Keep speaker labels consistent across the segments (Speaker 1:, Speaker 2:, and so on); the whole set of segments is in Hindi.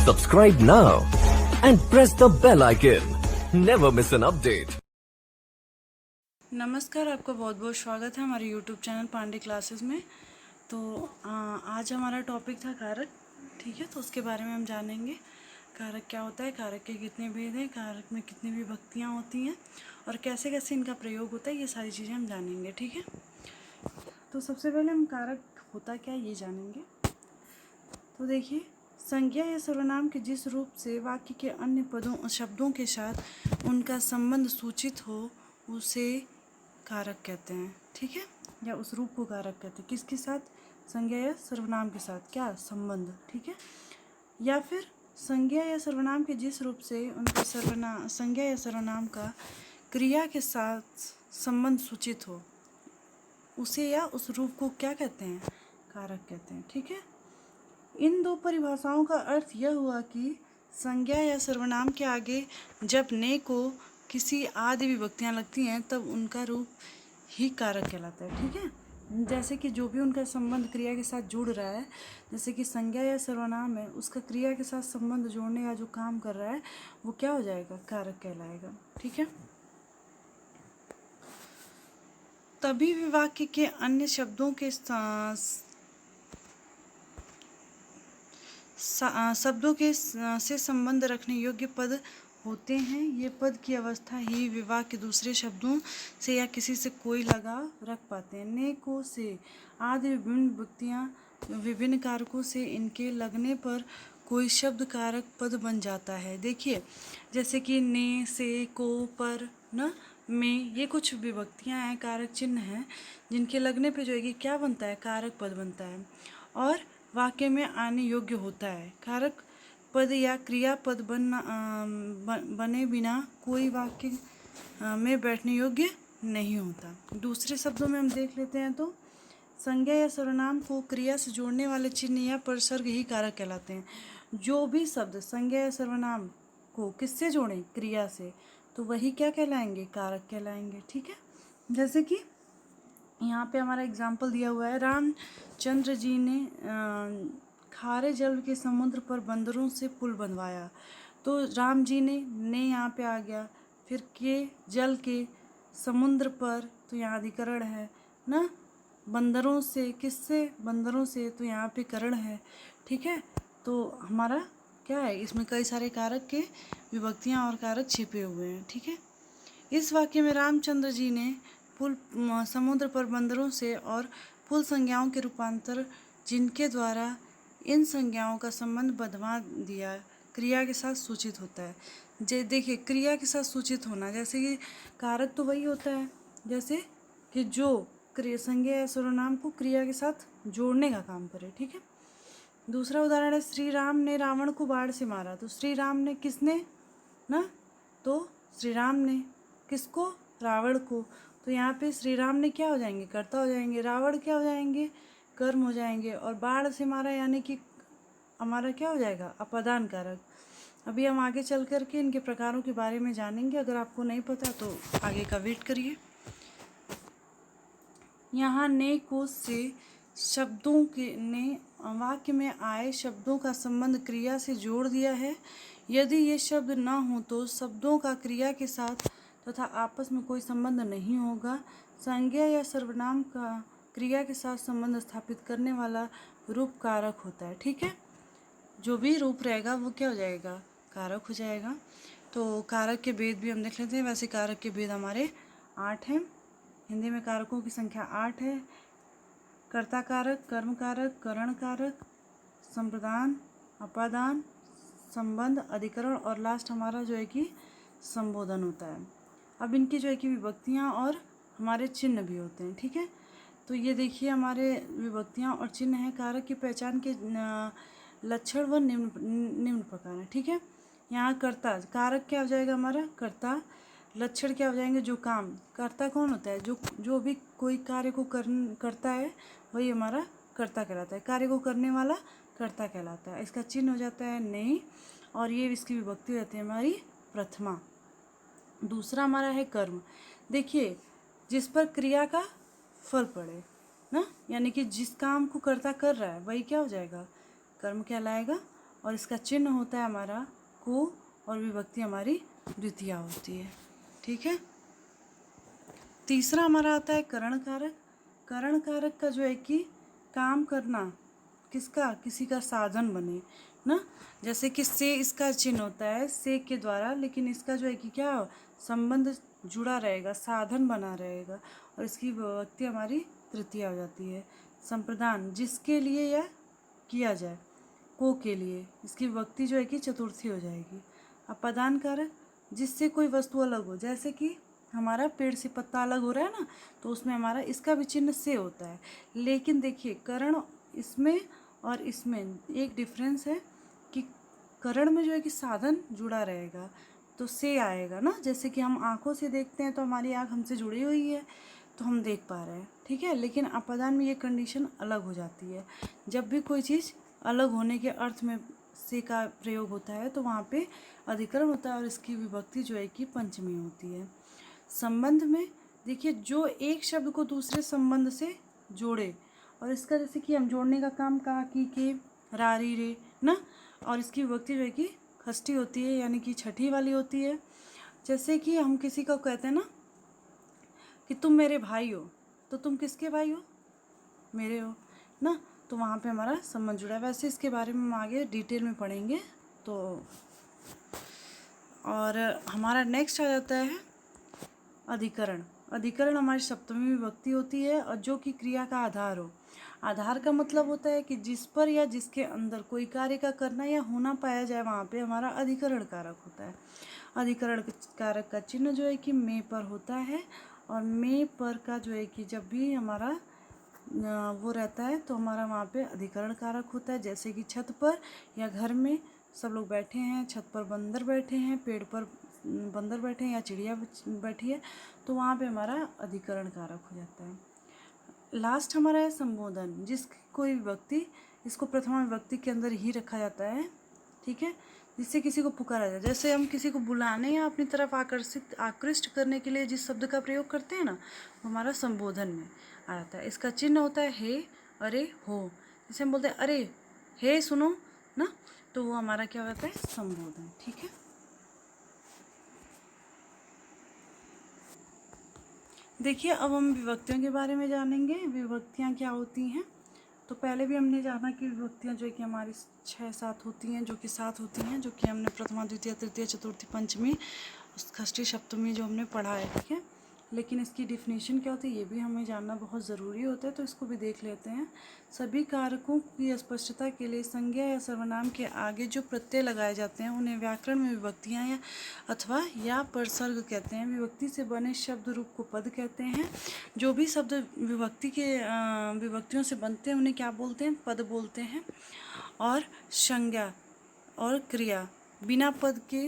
Speaker 1: Subscribe now and press the bell icon. Never miss an update.
Speaker 2: नमस्कार, आपका बहुत बहुत स्वागत है हमारे YouTube चैनल पांडे क्लासेस में। तो आज हमारा टॉपिक था कारक। ठीक है, तो उसके बारे में हम जानेंगे कारक क्या होता है, कारक के कितने भेद हैं, कारक में कितनी विभक्तियाँ होती हैं और कैसे कैसे इनका प्रयोग होता है, ये सारी चीज़ें हम जानेंगे। ठीक है, तो सबसे पहले हम कारक होता क्या ये जानेंगे। तो देखिए, संज्ञा या सर्वनाम के जिस रूप से वाक्य के अन्य पदों शब्दों के साथ उनका संबंध सूचित हो उसे कारक कहते हैं। ठीक है, या उस रूप को कारक कहते हैं। किसके साथ? संज्ञा या सर्वनाम के साथ क्या संबंध। ठीक है, या फिर संज्ञा या सर्वनाम के जिस रूप से उनका संज्ञा या सर्वनाम का क्रिया के साथ संबंध सूचित हो उसे या उस रूप को क्या कहते हैं? कारक कहते हैं। ठीक है, इन दो परिभाषाओं का अर्थ यह हुआ कि संज्ञा या सर्वनाम के आगे जब ने को किसी आदि विभक्तियाँ लगती हैं तब उनका रूप ही कारक कहलाता है। ठीक है, जैसे कि जो भी उनका संबंध क्रिया के साथ जुड़ रहा है, जैसे कि संज्ञा या सर्वनाम है, उसका क्रिया के साथ संबंध जोड़ने का जो काम कर रहा है वो क्या हो जाएगा? कारक कहलाएगा। ठीक है, तभी भी वाक्य के अन्य शब्दों के से संबंध रखने योग्य पद होते हैं। ये पद की अवस्था ही विवाह के दूसरे शब्दों से या किसी से कोई लगाव रख पाते हैं। ने को से आदि विभिन्न विभक्तियाँ विभिन्न कारकों से इनके लगने पर कोई शब्द कारक पद बन जाता है। देखिए, जैसे कि ने, से, को, पर, न, में, ये कुछ विभक्तियाँ हैं, कारक चिन्ह हैं, जिनके लगने पे जो है कि क्या बनता है? कारक पद बनता है और वाक्य में आने योग्य होता है। कारक पद या क्रियापद बने बिना कोई वाक्य में बैठने योग्य नहीं होता। दूसरे शब्दों में हम देख लेते हैं तो संज्ञा या सर्वनाम को क्रिया से जोड़ने वाले चिन्ह या प्रसर्ग ही कारक कहलाते हैं। जो भी शब्द संज्ञा या सर्वनाम को किससे जोड़ें? क्रिया से, तो वही क्या कहलाएंगे? कारक कहलाएंगे। ठीक है, जैसे कि यहाँ पे हमारा एग्जाम्पल दिया हुआ है, रामचंद्र जी ने खारे जल के समुद्र पर बंदरों से पुल बनवाया। तो राम जी ने यहाँ पे आ गया, फिर के जल के समुद्र पर, तो यहाँ अधिकरण है ना। बंदरों से, किससे? बंदरों से, तो यहाँ पे करण है। ठीक है, तो हमारा क्या है? इसमें कई सारे कारक के विभक्तियाँ और कारक छिपे हुए हैं। ठीक है, इस वाक्य में रामचंद्र जी ने पुल समुद्र पर बंदरों से और पुल संज्ञाओं के रूपांतर जिनके द्वारा इन संज्ञाओं का संबंध बंधवा दिया क्रिया के साथ सूचित होता है। देखिए, क्रिया के साथ सूचित होना, जैसे कि कारक तो वही होता है जैसे कि जो संज्ञा या सर्वनाम को क्रिया के साथ जोड़ने का काम करे। ठीक है, दूसरा उदाहरण है, श्री राम ने रावण को बाढ़ से मारा। तो श्री राम ने किसने ना, तो श्री राम ने किसको? रावण को। तो यहाँ पे श्री राम ने क्या हो जाएंगे? कर्ता हो जाएंगे। रावण क्या हो जाएंगे? कर्म हो जाएंगे। और बाढ़ से मारा यानी कि हमारा क्या हो जाएगा? अपादान कारक। अभी हम आगे चल कर के इनके प्रकारों के बारे में जानेंगे। अगर आपको नहीं पता तो आगे का वेट करिए। यहाँ ने को से शब्दों के ने वाक्य में आए शब्दों का संबंध क्रिया से जोड़ दिया है। यदि ये शब्द न हो तो शब्दों का क्रिया के साथ तथा आपस में कोई संबंध नहीं होगा। संज्ञा या सर्वनाम का क्रिया के साथ संबंध स्थापित करने वाला रूप कारक होता है। ठीक है, जो भी रूप रहेगा वो क्या हो जाएगा? कारक हो जाएगा। तो कारक के भेद भी हम देख लेते हैं। वैसे कारक के भेद हमारे 8 हैं। हिंदी में कारकों की संख्या 8 है। कर्ता कारक, कर्म कारक, करण कारक, संप्रदान, अपादान, संबंध, अधिकरण और लास्ट हमारा जो है कि संबोधन होता है। अब इनकी जो है कि विभक्तियाँ और हमारे चिन्ह भी होते हैं। ठीक है, तो ये देखिए हमारे विभक्तियाँ और चिन्ह हैं। कारक की पहचान के लक्षण व निम्न प्रकार हैं। ठीक है, यहाँ कर्ता, कारक क्या हो जाएगा हमारा? कर्ता। लक्षण क्या हो जाएंगे? जो काम। कर्ता कौन होता है? जो भी कोई कार्य को करता है वही हमारा कर्ता कहलाता है। कार्य को करने वाला कर्ता कहलाता है। इसका चिन्ह हो जाता है नहीं, और ये इसकी विभक्ति रहती है हमारी प्रथमा। दूसरा हमारा है कर्म। देखिए, जिस पर क्रिया का फल पड़े ना, यानी कि जिस काम को कर्ता कर रहा है वही क्या हो जाएगा? कर्म कहलाएगा। और इसका चिन्ह होता है हमारा को, और विभक्ति हमारी द्वितीया होती है। ठीक है। तीसरा हमारा आता है करण कारक। करण कारक का जो है कि काम करना, किसका, किसी का साधन बने ना। जैसे कि से इसका चिन्ह होता है से के द्वारा, लेकिन इसका जो है कि क्या संबंध जुड़ा रहेगा, साधन बना रहेगा, और इसकी विभक्ति हमारी तृतीया हो जाती है। संप्रदान, जिसके लिए यह किया जाए, को के लिए, इसकी विभक्ति जो है कि चतुर्थी हो जाएगी। अपादान कारक, जिससे कोई वस्तु अलग हो, जैसे कि हमारा पेड़ से पत्ता अलग हो रहा है ना, तो उसमें हमारा इसका भी चिन्ह से होता है। लेकिन देखिए करण इसमें और इसमें एक डिफरेंस है कि करण में जो है कि साधन जुड़ा रहेगा तो से आएगा ना। जैसे कि हम आंखों से देखते हैं तो हमारी आंख हमसे जुड़ी हुई है तो हम देख पा रहे हैं, ठीक है। लेकिन अपादान में ये कंडीशन अलग हो जाती है। जब भी कोई चीज़ अलग होने के अर्थ में से का प्रयोग होता है तो वहाँ पे अधिकरण होता है और इसकी विभक्ति जो है कि पंचमी होती है। संबंध में देखिए जो एक शब्द को दूसरे संबंध से जोड़े, और इसका जैसे कि हम जोड़ने का काम कहा कि के, रा री रे ना, और इसकी विभक्ति जो है कि खष्टी होती है, यानी कि छठी वाली होती है। जैसे कि हम किसी को कहते हैं ना कि तुम मेरे भाई हो, तो तुम किसके भाई हो, मेरे हो ना, तो वहाँ पे हमारा संबंध जुड़ा है। वैसे इसके बारे में हम आगे डिटेल में पढ़ेंगे। तो और हमारा नेक्स्ट आ जाता है अधिकरण। अधिकरण हमारी सप्तमी विभक्ति होती है और जो कि क्रिया का आधार हो। आधार का मतलब होता है कि जिस पर या जिसके अंदर कोई कार्य का करना या होना पाया जाए, वहाँ पे हमारा अधिकरण कारक होता है। अधिकरण कारक का चिन्ह जो है कि में पर होता है, और में पर का जो है कि जब भी हमारा वो रहता है तो हमारा वहाँ पे अधिकरण कारक होता है। जैसे कि छत पर या घर में सब लोग बैठे हैं, छत पर बंदर बैठे हैं, पेड़ पर बंदर बैठे हैं या चिड़िया बैठी है, तो वहाँ पे हमारा अधिकरण कारक हो जाता है। लास्ट हमारा है संबोधन, जिसकी कोई विभक्ति, इसको प्रथमा विभक्ति के अंदर ही रखा जाता है, ठीक है, जिससे किसी को पुकारा जाए। जैसे हम किसी को बुलाने या अपनी तरफ आकृष्ट करने के लिए जिस शब्द का प्रयोग करते हैं ना, वो हमारा संबोधन में आ जाता है। इसका चिन्ह होता है हे, अरे, हो। जैसे हम बोलते हैं अरे हे सुनो ना, तो वो हमारा क्या होता है, संबोधन, ठीक है। देखिए अब हम विभक्तियों के बारे में जानेंगे। विभक्तियाँ क्या होती हैं, तो पहले भी हमने जाना कि विभक्तियाँ जो है कि हमारी 6-7 होती हैं, जो कि 7 होती हैं, जो कि हमने प्रथमा द्वितीय तृतीय चतुर्थी पंचमी षष्ठी सप्तमी जो हमने पढ़ा है, ठीक है। लेकिन इसकी डिफिनीशन क्या होती है ये भी हमें जानना बहुत ज़रूरी होता है, तो इसको भी देख लेते हैं। सभी कारकों की स्पष्टता के लिए संज्ञा या सर्वनाम के आगे जो प्रत्यय लगाए जाते हैं उन्हें व्याकरण में विभक्तियाँ या अथवा या परसर्ग कहते हैं। विभक्ति से बने शब्द रूप को पद कहते हैं। जो भी शब्द विभक्तियों से बनते हैं उन्हें क्या बोलते हैं, पद बोलते हैं। और संज्ञा और क्रिया बिना पद के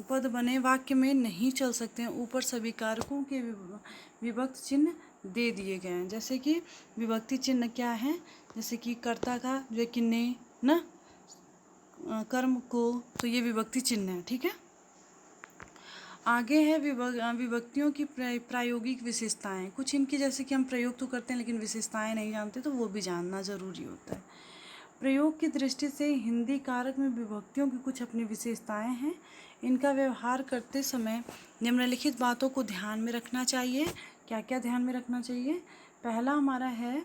Speaker 2: पद बने वाक्य में नहीं चल सकते हैं। ऊपर सभी कारकों के विभक्त चिन्ह दे दिए गए हैं। जैसे कि विभक्ति चिन्ह क्या है, जैसे कि कर्ता का जो कि ने ना, कर्म को, तो ये विभक्ति चिन्ह है, ठीक है। आगे है विभक्तियों की प्रायोगिक विशेषताएं। कुछ इनकी जैसे कि हम प्रयोग तो करते हैं लेकिन विशेषताएं नहीं जानते, तो वो भी जानना जरूरी होता है। प्रयोग की दृष्टि से हिंदी कारक में विभक्तियों की कुछ अपनी विशेषताएं हैं। इनका व्यवहार करते समय निम्नलिखित बातों को ध्यान में रखना चाहिए। क्या क्या ध्यान में रखना चाहिए, पहला हमारा है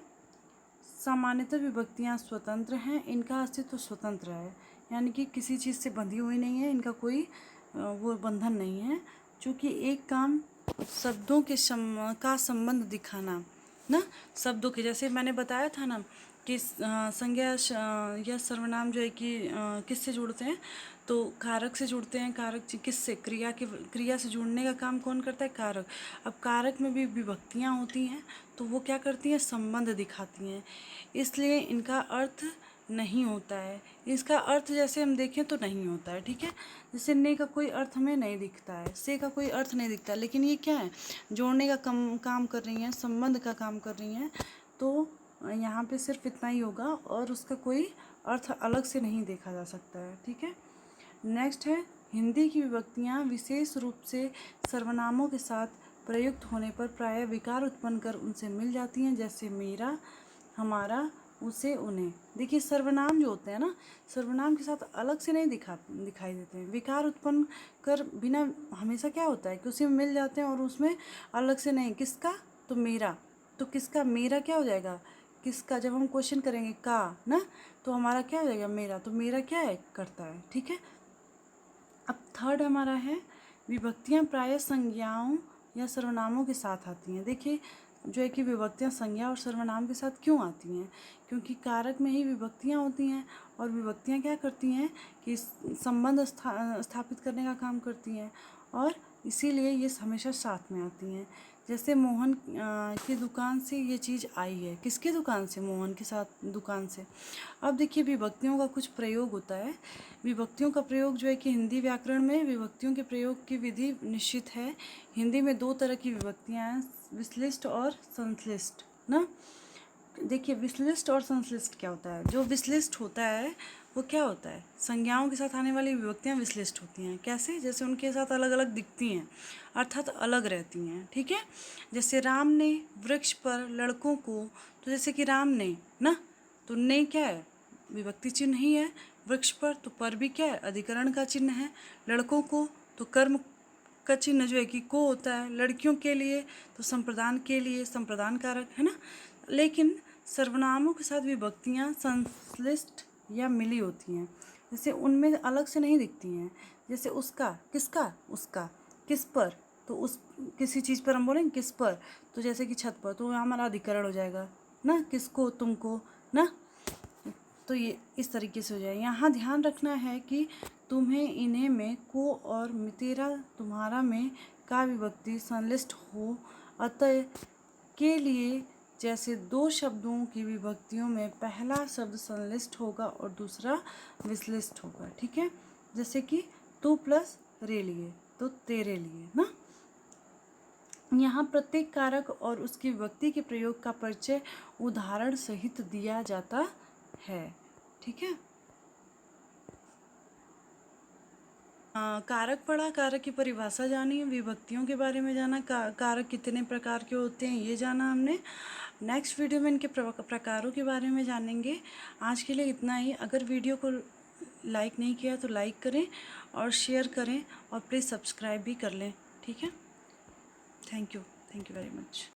Speaker 2: सामान्यतः विभक्तियाँ स्वतंत्र हैं, इनका अस्तित्व स्वतंत्र है, यानी कि किसी चीज़ से बंधी हुई नहीं है, इनका कोई वो बंधन नहीं है। चूँकि एक काम शब्दों के का संबंध दिखाना ना, शब्दों के, जैसे मैंने बताया था ना कि संज्ञा या सर्वनाम जो है कि किससे जुड़ते हैं, तो कारक से जुड़ते हैं। कारक किससे, क्रिया से जुड़ने का काम कौन करता है, कारक। अब कारक में भी विभक्तियाँ होती हैं तो वो क्या करती हैं, संबंध दिखाती हैं, इसलिए इनका अर्थ नहीं होता है। इसका अर्थ जैसे हम देखें तो नहीं होता है, ठीक है। जैसे ने का कोई अर्थ हमें नहीं दिखता है, से का कोई अर्थ नहीं दिखता है, लेकिन ये क्या है, जोड़ने का काम कर रही हैं, संबंध का काम कर रही हैं, तो यहाँ पे सिर्फ इतना ही होगा और उसका कोई अर्थ अलग से नहीं देखा जा सकता है, ठीक है। नेक्स्ट है हिंदी की विभक्तियाँ विशेष रूप से सर्वनामों के साथ प्रयुक्त होने पर प्रायः विकार उत्पन्न कर उनसे मिल जाती हैं, जैसे मेरा, हमारा, उसे उन्हें। देखिए सर्वनाम जो होते हैं ना, सर्वनाम के साथ अलग से नहीं दिखाई देते हैं। विकार उत्पन्न कर बिना हमेशा क्या होता है कि उसी में मिल जाते हैं और उसमें अलग से नहीं। किसका? तो मेरा। तो किसका? मेरा क्या हो जाएगा? किसका? जब हम क्वेश्चन करेंगे का ना, तो हमारा क्या हो जाएगा? मेरा। तो मेरा क्या है? करता है। ठीक है। अब थर्ड हमारा है विभक्तियां प्रायः संज्ञाओं या सर्वनामों के साथ आती हैं। देखिए जो है कि विभक्तियां संज्ञा और सर्वनाम के साथ क्यों आती हैं? क्योंकि कारक में ही विभक्तियां होती हैं और विभक्तियां क्या करती हैं कि संबंध स्थापित करने का काम करती हैं और इसीलिए ये हमेशा साथ में आती हैं। जैसे मोहन की दुकान से ये चीज़ आई है। किसकी दुकान से? मोहन के साथ दुकान से। अब देखिए विभक्तियों का कुछ प्रयोग होता है। विभक्तियों का प्रयोग जो है कि हिंदी व्याकरण में विभक्तियों के प्रयोग की विधि निश्चित है। हिंदी में 2 तरह की विभक्तियां हैं, विश्लिष्ट और संश्लिष्ट ना। देखिए विश्लिष्ट और संश्लिष्ट क्या होता है? जो विश्लिष्ट होता है वो क्या होता है? संज्ञाओं के साथ आने वाली विभक्तियां विश्लिष्ट होती हैं। कैसे? जैसे उनके साथ अलग अलग दिखती हैं, अर्थात अलग रहती हैं। ठीक है। जैसे राम ने वृक्ष पर लड़कों को, तो जैसे कि राम ने ना, तो ने क्या है? विभक्ति चिन्ह ही है। वृक्ष पर, तो पर भी क्या है? अधिकरण का चिन्ह है। लड़कों को, तो कर्म का चिन्ह जो है कि को होता है। लड़कियों के लिए, तो संप्रदान के लिए संप्रदान कारक है ना। लेकिन सर्वनामों के साथ विभक्तियां संश्लिष्ट या मिली होती हैं। जैसे उनमें अलग से नहीं दिखती हैं। जैसे उसका, किसका? उसका। किस पर? तो उस किसी चीज़ पर हम बोलेंगे किस पर, तो जैसे कि छत पर, तो हमारा अधिकरण हो जाएगा ना, किसको, तुमको ना। तो ये इस तरीके से हो जाए। यहाँ ध्यान रखना है कि तुम्हें, इन्हें में को और तेरा तुम्हारा में का विभक्ति संलिष्ट हो। अतः के लिए जैसे 2 शब्दों की विभक्तियों में पहला शब्द संलिष्ट होगा और दूसरा विश्लिष्ट होगा। ठीक है। जैसे कि तू प्लस रे लिए, तो तेरे लिए ना। यहाँ प्रत्येक कारक और उसकी विभक्ति के प्रयोग का परिचय उदाहरण सहित दिया जाता है। ठीक है। कारक पढ़ा, कारक की परिभाषा जानी, विभक्तियों के बारे में जाना, कारक कितने प्रकार के होते हैं ये जाना हमने। नेक्स्ट वीडियो में इनके प्रकारों के बारे में जानेंगे। आज के लिए इतना ही। अगर वीडियो को लाइक नहीं किया तो लाइक करें और शेयर करें और प्लीज़ सब्सक्राइब भी कर लें। ठीक है। Thank you very much.